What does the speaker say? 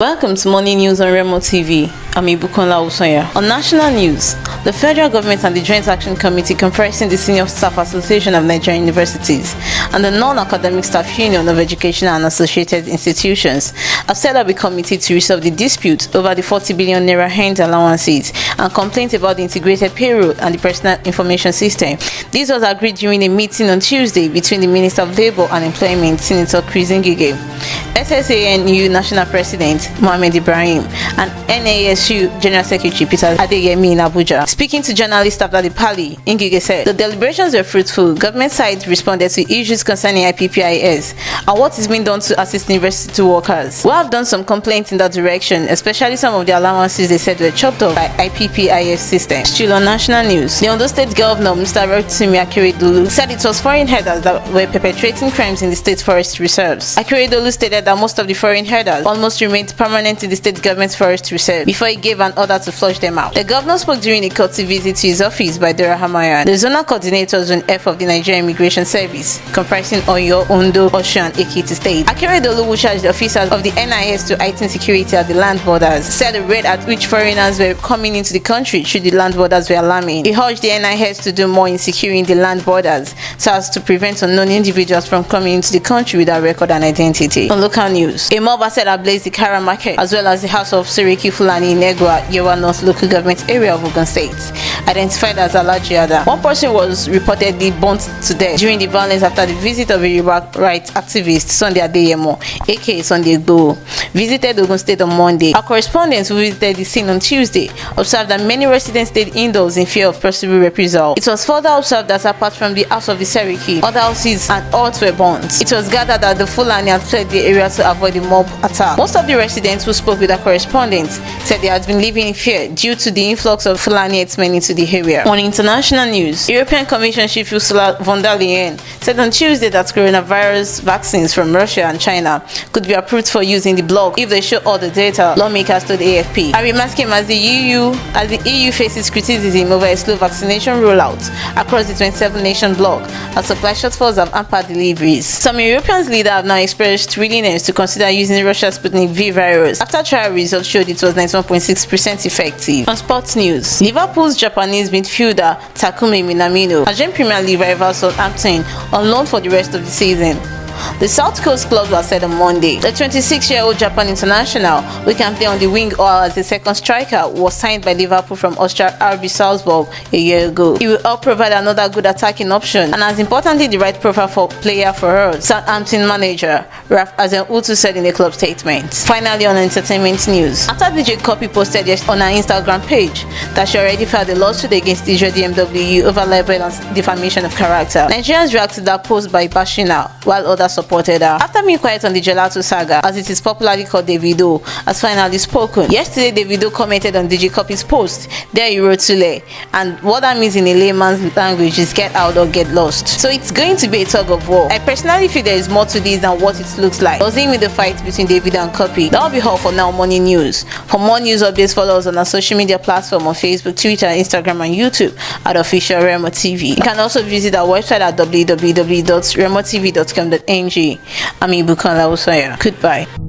Welcome to Morning News on Remo TV. I'm Ibukunla Usoya. On national news, the federal government and the Joint Action Committee comprising the Senior Staff Association of Nigerian Universities and the Non-Academic Staff Union of Educational and Associated Institutions have set up a committee to resolve the dispute over the 40 billion naira hand allowances and complaints about the integrated payroll and the personal information system. This was agreed during a meeting on Tuesday between the Minister of Labour and Employment, Senator Chris Ngige, SSANU National President Mohammed Ibrahim, and NASU General Secretary Peter Adeyemi in Abuja. Speaking to journalists after the parley, Ngige said the deliberations were fruitful. Government side responded to issues concerning IPPIS and what is being done to assist university workers. We have done some complaints in that direction, especially some of the allowances they said were chopped off by IPPIS system. Still on national news, the Ondo State Governor Mr. Rotimi Akeredolu said it was foreign herders that were perpetrating crimes in the state forest reserves. Akeredolu stated that most of the foreign herders almost remained permanent in the state government's forest reserve before he gave an order to flush them out. The governor spoke during a courtesy visit to his office by Dora Hamayan, the zonal coordinator Zone F of the Nigerian Immigration Service, comprising Oyo, Ondo, Osho, and Ekiti State. Akeredolu, who charged the officers of the NIS to heighten security at the land borders, said the rate at which foreigners were coming into the country through the land borders were alarming. He urged the NIS to do more in securing the land borders so as to prevent unknown individuals from coming into the country without record and identity. On local news, a mob set ablaze the Kara Market as well as the house of Seriki Fulani in Egwa, Yewa North local government area of Ogun State, identified as Alajiada. One person was reportedly burnt to death during the violence after the visit of a human rights activist, Sunday Adeyemo, aka Sunday Igboho, visited Ogun State on Monday. Our correspondents who visited the scene on Tuesday observed that many residents stayed indoors in fear of possible reprisal. It was further observed that apart from the house of the Seriki, other houses and huts were burnt. It was gathered that the Fulani had fled the area to avoid the mob attack. Most of the residents who spoke with our correspondents said they had been living in fear due to the influx of Fulani herdsmen into the area. On international news, European Commission Chief Ursula von der Leyen said on Tuesday that coronavirus vaccines from Russia and China could be approved for use in the bloc if they show all the data, lawmakers told AFP. I remarked him as the EU faces criticism over a slow vaccination rollout across the 27-nation bloc as supply shortfalls have hampered deliveries. Some Europeans leaders have now expressed willingness to consider using Russia's Sputnik V virus after trial results showed it was 91.6% effective. On sports news, Liverpool's Japanese midfielder Takumi Minamino has joined Premier League rival Southampton on loan for the rest of the season. The South Coast club was said on Monday. The 26-year-old Japan international, who can play on the wing or as a second striker, was signed by Liverpool from Austria RB Salzburg a year ago. He will help provide another good attacking option and, as importantly, the right profile for player for her, Southampton manager Ralph Hasenhuttl said in a club statement. Finally, on entertainment news, after DJ Copy posted on her Instagram page that she already filed a lawsuit against Israel DMW over libel and defamation of character, Nigerians reacted to that post by bashing her, while others supported her. After being quiet on the Gelato saga, as it is popularly called, Davido has finally spoken. Yesterday, Davido commented on DJ Copy's post. There he wrote Tule, and what that means in a layman's language is get out or get lost. So it's going to be a tug of war. I personally feel there is more to this than what it looks like. Does it mean the fight between Davido and Copy? That will be all for now. Morning news. For more news updates, follow us on our social media platform on Facebook, Twitter, Instagram, and YouTube at Officialremotv. You can also visit our website at www.remotv.com.ng. I'm Ibukunla Usoya. Goodbye.